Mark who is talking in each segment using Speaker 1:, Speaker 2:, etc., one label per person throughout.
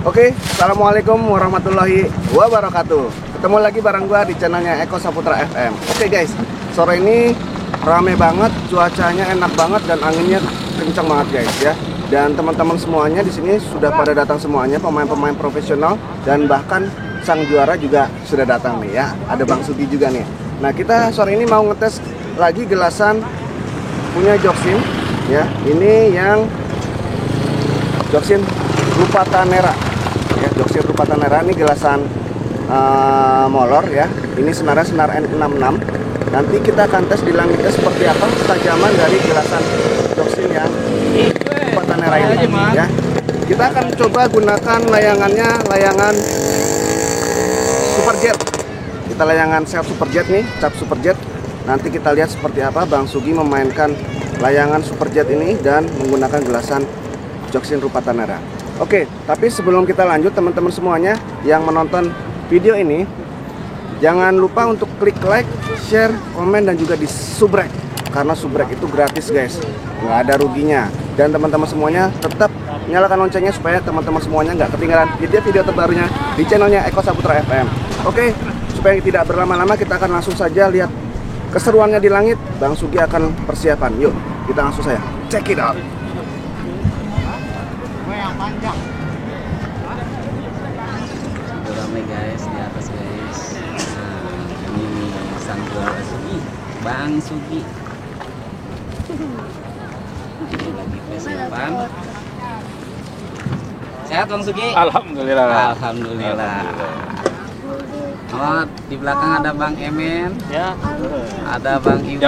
Speaker 1: Oke, assalamualaikum warahmatullahi wabarakatuh. Ketemu lagi bareng gua di channelnya Eko Saputra FM. Oke guys, sore ini rame banget, cuacanya enak banget dan anginnya kencang banget guys ya. Dan teman-teman semuanya di sini sudah pada datang semuanya, pemain-pemain profesional dan bahkan sang juara juga sudah datang nih ya. Ada Bang Sugi juga nih. Nah, kita sore ini mau ngetes lagi gelasan punya Joksin ya. Ini yang Joksin Rupatanera ya, Joksin Rupatanera ini gelasan molor ya. Ini senarnya senar N66. Nanti kita akan tes di langitnya seperti apa ketajaman dari gelasan Joksin yang Rupatanera ini ya. Kita akan coba gunakan layangannya, layangan Superjet. Kita layangan Self Superjet nih, cap Superjet. Nanti kita lihat seperti apa Bang Sugi memainkan layangan Superjet ini dan menggunakan gelasan Joksin Rupatanera. Oke, tapi sebelum kita lanjut teman-teman semuanya yang menonton video ini, jangan lupa untuk klik like, share, komen, dan juga di subrek. Karena subrek itu gratis guys, nggak ada ruginya. Dan teman-teman semuanya tetap nyalakan loncengnya supaya teman-teman semuanya nggak ketinggalan video-video terbarunya di channelnya Eko Saputra FM. Oke, supaya tidak berlama-lama kita akan langsung saja lihat keseruannya di langit. Bang Sugi akan persiapan. Yuk, kita langsung saja check it out.
Speaker 2: Sudah ramai guys di atas guys. Nah, ini sang juara Sugi, Bang Sugi. Ini lagi persiapan. Sehat Bang Sugi?
Speaker 3: Alhamdulillah.
Speaker 2: Alhamdulillah. Oh, di belakang ada Bang Emen.
Speaker 3: Ya.
Speaker 2: Ada Bang Iwan.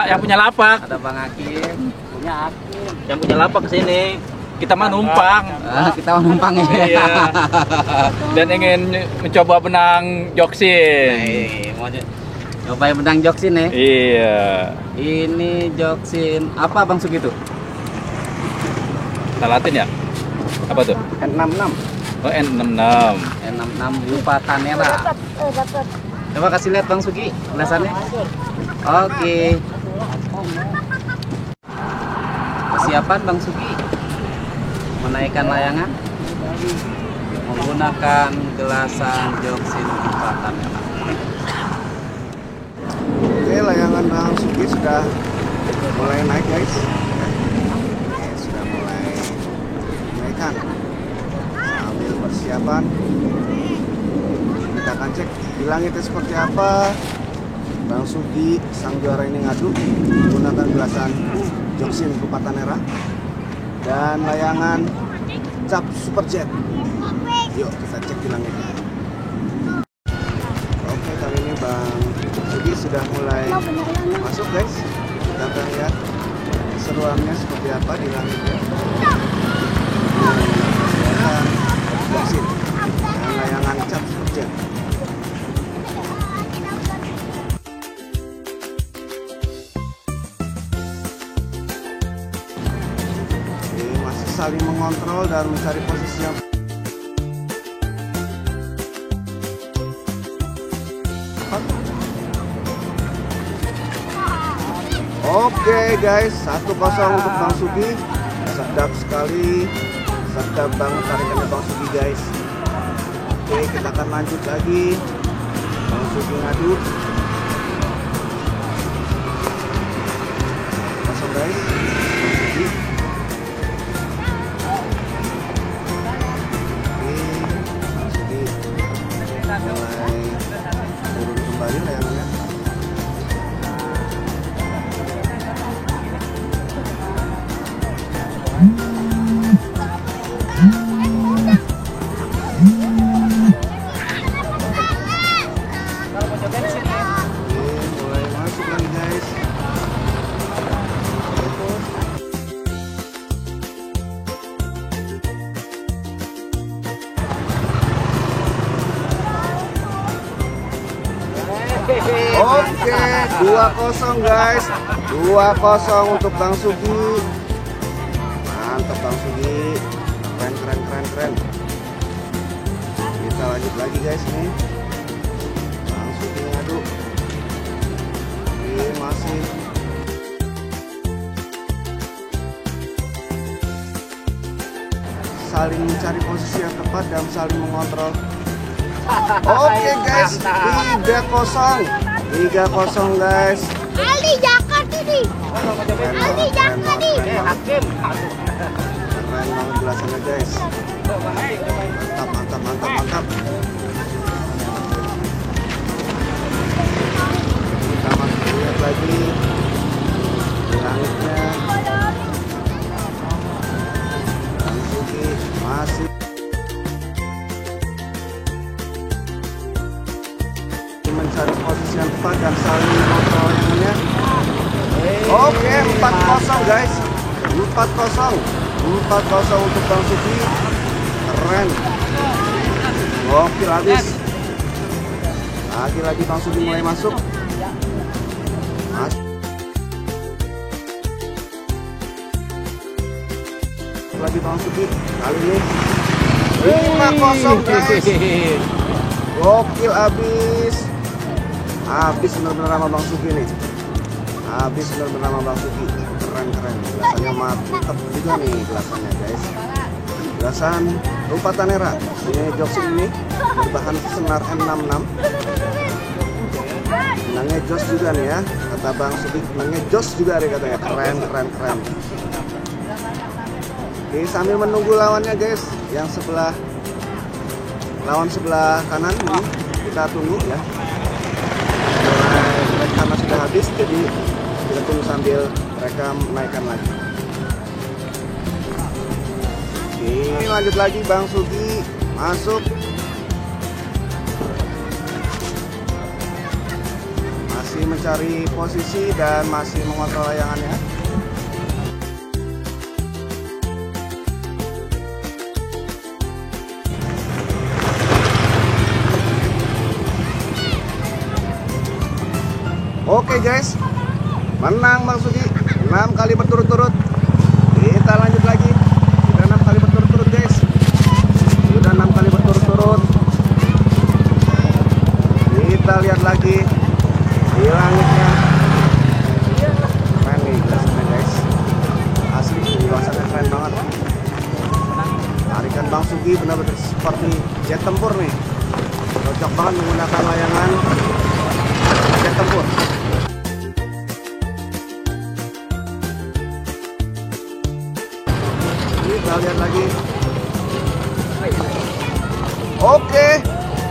Speaker 3: Yang punya lapak.
Speaker 2: Ada Bang Hakim.
Speaker 3: Yang punya lapak kesini. Kita mah numpang.
Speaker 2: Kita mau numpang ya.
Speaker 3: Iya. Dan ingin mencoba benang Joksin.
Speaker 2: Mau coba benang Joksin ya.
Speaker 3: Iya.
Speaker 2: Ini Joksin apa Bang Sugi tuh?
Speaker 3: Salatin ya? Apa tuh?
Speaker 1: N66.
Speaker 3: Oh, N66.
Speaker 2: N66 Rupatanera. Coba kasih lihat Bang Sugi gelasannya. Oke. Persiapan Bang Sugi menaikkan layangan menggunakan gelasan Joksin Rupatanera.
Speaker 1: Oke, layangan Bang Sugi sudah mulai naik guys. Oke, sudah mulai naikkan. Sambil persiapan, kita akan cek di langitnya seperti apa. Bang Sugi sang juara ini ngadu menggunakan gelasan Joksin Rupatanera dan layangan cap Superjet. Yuk kita cek di langitnya. Oke, kali ini Bang Sugi sudah mulai masuk guys. Kita akan lihat keseruannya seperti apa di langitnya. Layangan Joksin dan layangan cap Superjet. Saling mengontrol dan mencari posisi yang oke guys, 1-0 untuk Bang Sugi. Sedap sekali, sedap banget tarikannya Bang Sugi guys. Oke, kita akan lanjut lagi. Bang Sugi ngadu. Kosong guys, Bang Sugi. Mulai turun kembali layangannya. Mulai masuk lagi guys. Oke, 2-0 guys. 2-0 untuk Bang Sugi. Mantap Bang Sugi. Keren. Kita lanjut lagi guys nih. Bang Sugi ngadu. Oke, masih saling mencari posisi yang tepat dan saling mengontrol. Oke guys, 3-0 guys.
Speaker 4: Ali Jakar ini. Ali Jakar ini.
Speaker 3: Hakim.
Speaker 1: Keren banget belasannya guys. Mantap. Kita masih lihat lagi di langitnya. Bang Sugi masih mencari posisi yang tepat dan saling mengontrol layangannya. Oke, 4-0 guys. 4-0 untuk Bang Sugi. Keren. Gokil habis. Lagi-lagi Bang Sugi mulai masuk. Lagi Bang Sugi. Kali ini 5-0 guys. Gokil habis. Habis benar-benar sama Bang Sugi nih. Habis benar-benar sama Bang Sugi. Keren. Gelasannya mantap juga nih gelasannya guys. Gelasan Rupa Tanera. Ini jokes ini berbahan senar M66. Benangnya jos juga nih ya. Kata Bang Sugi, benangnya jos juga nih katanya. Keren. Oke, sambil menunggu lawannya guys, yang lawan sebelah kanan ini kita tunggu ya. Karena sudah habis, jadi kita tunggu sambil mereka menaikkan lagi. Oke, ini lanjut lagi Bang Sugi masuk. Masih mencari posisi dan masih mengontrol layangannya. Oke guys, menang Bang Sugi 6 kali berturut-turut. Kita lanjut lagi. Sudah 6 kali berturut-turut guys. Sudah 6 kali berturut-turut. Kita lihat lagi di langitnya. Keren nih gelasannya guys. Asli gelasannya keren banget. Tarikan Bang Sugi benar-benar seperti jet tempur nih. Cocok banget menggunakan layangan jet tempur. Kita lihat lagi. Oke,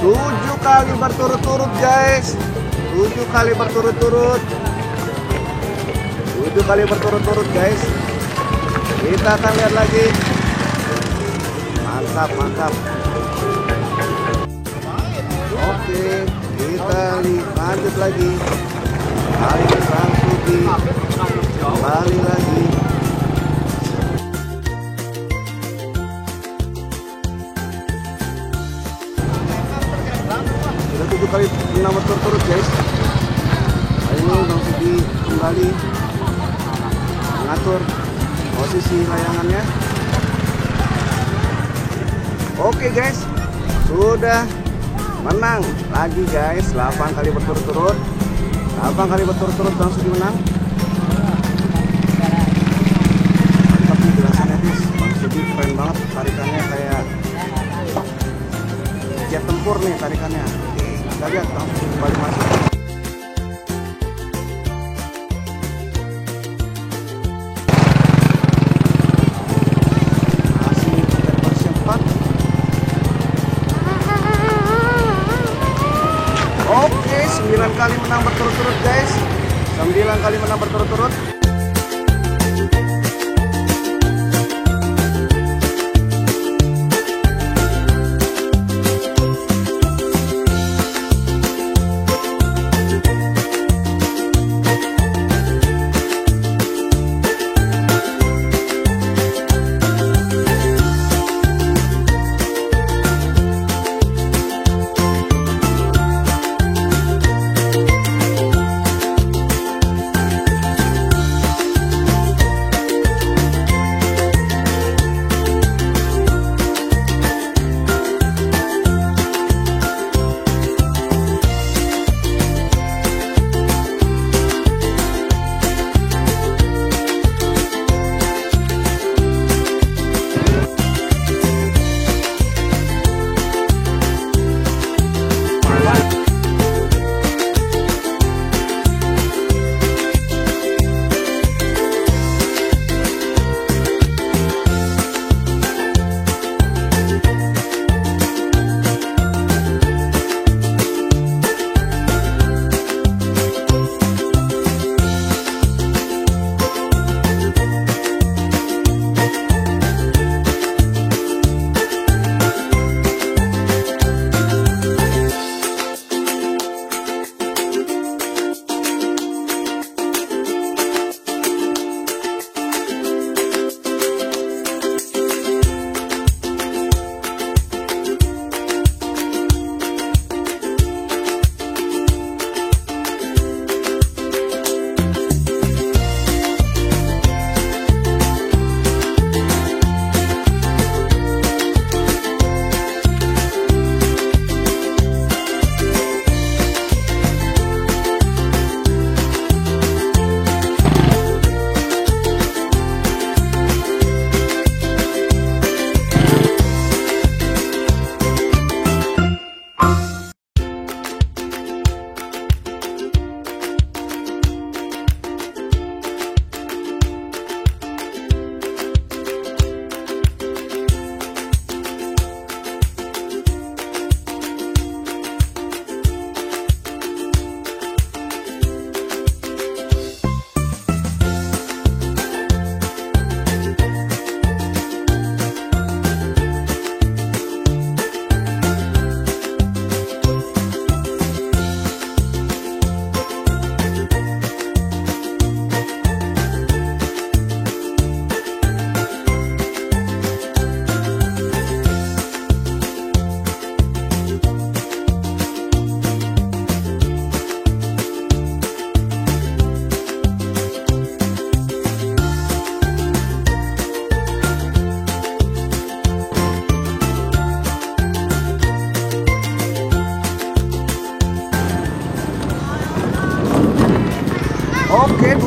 Speaker 1: 7 kali berturut-turut guys. 7 kali berturut-turut. 7 kali berturut-turut guys. Kita akan lihat lagi. Mantap. Oke, kita lanjut lagi. Kali ini Bang Sugi kembali lagi. Sudah 7 kali menang berturut-turut guys. Kali ini Bang Sugi kembali mengatur posisi layangannya. Oke guys, sudah menang lagi guys. 8 kali berturut-turut. 8 kali berturut-turut Bang Sugi menang. Mantap nih gelasannya guys. Bang Sugi keren banget, tarikannya kayak jet tempur nih tarikannya. Oke, kita lihat Bang Sugi kembali masuk. Masih dari posisi 4. Oke, 9 kali menang berturut-turut guys. 9 kali menang berturut-turut.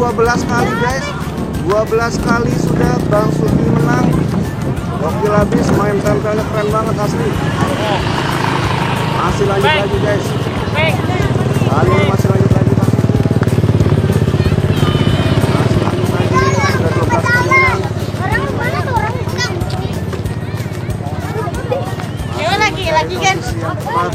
Speaker 1: 12 kali guys. 12 kali sudah Bang Sugi menang. Gokil habis, main tempelnya keren banget asli. Masih lanjut lagi guys. Kali ini masih lanjut lagi Bang Sugi. Masih lanjut lagi, sudah 12 kali menang.
Speaker 4: Orang mana tuh orang pegang? Ayo lagi kan?
Speaker 1: Siap, cepat.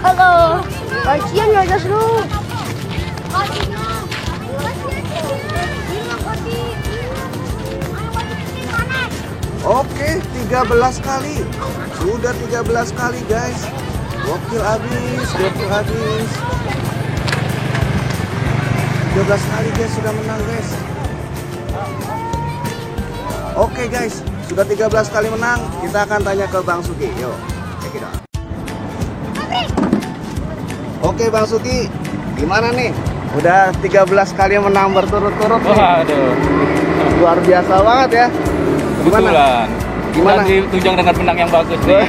Speaker 4: Halo, kasihan ya guys lu.
Speaker 1: Oke, 13 kali. Sudah 13 kali guys. Gokil habis, gokil habis. 13 kali guys sudah menang guys. Oke guys, sudah 13 kali menang. Kita akan tanya ke Bang Sugi. Yuk, check it out. Oke Bang Sugi, gimana nih? Udah 13 kali menang berturut-turut nih.
Speaker 3: Waduh.
Speaker 1: Luar biasa banget ya.
Speaker 3: Kebetulan.
Speaker 1: Gimana?
Speaker 3: Kita ditunjang dengan benang yang bagus nih.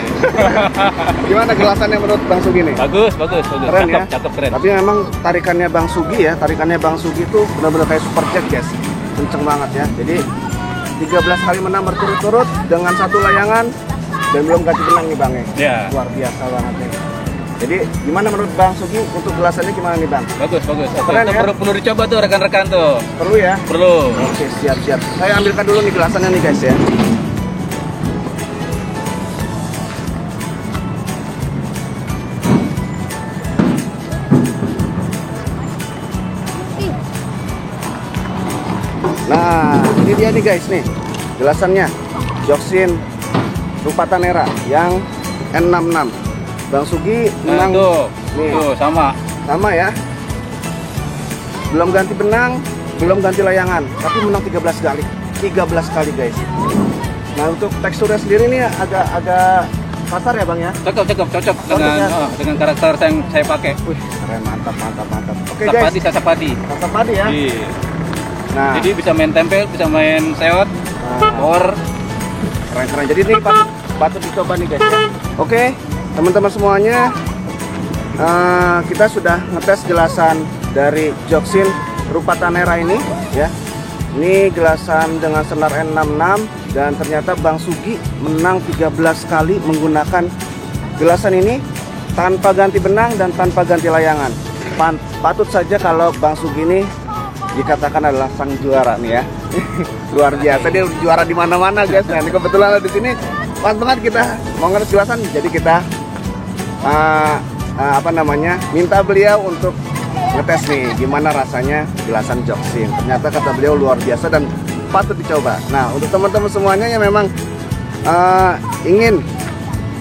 Speaker 1: Gimana gelasannya menurut Bang Sugi nih?
Speaker 3: Bagus, bagus, bagus.
Speaker 1: Keren ya?
Speaker 3: Cakep, keren.
Speaker 1: Tapi memang tarikannya Bang Sugi ya, tarikannya Bang Sugi itu benar-benar kayak super jet guys. Kenceng banget ya. Jadi 13 kali menang berturut-turut dengan satu layangan dan belum ganti benang nih Bang ya.
Speaker 3: Ya.
Speaker 1: Luar biasa banget nih. Jadi gimana menurut Bang Sugi untuk gelasannya gimana nih Bang?
Speaker 3: Bagus, bagus.
Speaker 1: Keren
Speaker 3: Itu
Speaker 1: ya?
Speaker 3: perlu dicoba tuh rekan-rekan tuh.
Speaker 1: Perlu ya?
Speaker 3: Perlu.
Speaker 1: Oke, siap-siap. Saya ambilkan dulu nih gelasannya nih guys ya. Nah, ini dia nih guys nih. Gelasannya Joksin Rupatanera yang N66. Bang Sugi
Speaker 3: Nah,
Speaker 1: menang
Speaker 3: tuh.
Speaker 1: nih.
Speaker 3: Tuh, sama.
Speaker 1: Sama ya. Belum ganti benang, belum ganti layangan, tapi menang 13 kali. 13 kali guys. Nah, untuk teksturnya sendiri nih agak kasar ya Bang ya.
Speaker 3: Cocok, cocok, cocok
Speaker 1: Cocok ya?
Speaker 3: dengan karakter yang saya pakai.
Speaker 1: Wih, keren, mantap, mantap, mantap. Oke guys,
Speaker 3: Sapadi, sasapadi.
Speaker 1: mantap padi ya.
Speaker 3: Iya.
Speaker 1: Nah,
Speaker 3: Jadi bisa main tempel, bisa main seot, or
Speaker 1: keren-keren. Jadi ini patut dicoba nih guys ya. Oke, teman-teman semuanya, kita sudah ngetes gelasan dari Joksin Rupatanera ini ya. Ini gelasan dengan senar N66 dan ternyata Bang Sugi menang 13 kali menggunakan gelasan ini tanpa ganti benang dan tanpa ganti layangan. Patut saja kalau Bang Sugi ini dikatakan adalah sang juara nih ya. Luar biasa, dia juara di mana-mana guys. Nah, ini kebetulan di sini pas banget kita mau ngetes gelasan, jadi kita minta beliau untuk ngetes nih gimana rasanya gelasan Joksin. Ternyata kata beliau luar biasa dan patut dicoba. Nah, untuk teman-teman semuanya yang memang ingin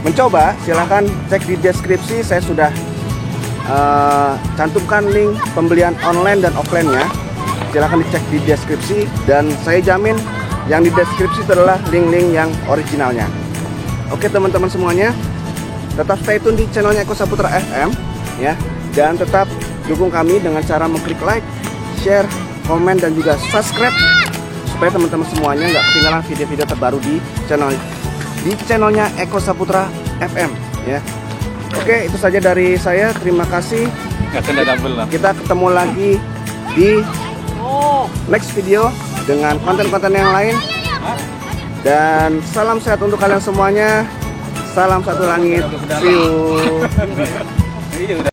Speaker 1: mencoba, silahkan cek di deskripsi. Saya sudah cantumkan link pembelian online dan offline-nya. Silahkan dicek di deskripsi dan saya jamin yang di deskripsi itu adalah link-link yang originalnya. Oke teman-teman semuanya, tetap stay tune di channelnya Eko Saputra FM ya, dan tetap dukung kami dengan cara mengklik like, share, komen dan juga subscribe supaya teman-teman semuanya nggak ketinggalan video-video terbaru di channelnya Eko Saputra FM ya. Oke, itu saja dari saya. Terima kasih.
Speaker 3: nggak kena double lah.
Speaker 1: Kita ketemu lagi di next video dengan konten-konten yang lain. Dan salam sehat untuk kalian semuanya. Salam satu langit. See you.
Speaker 3: Iya, udah.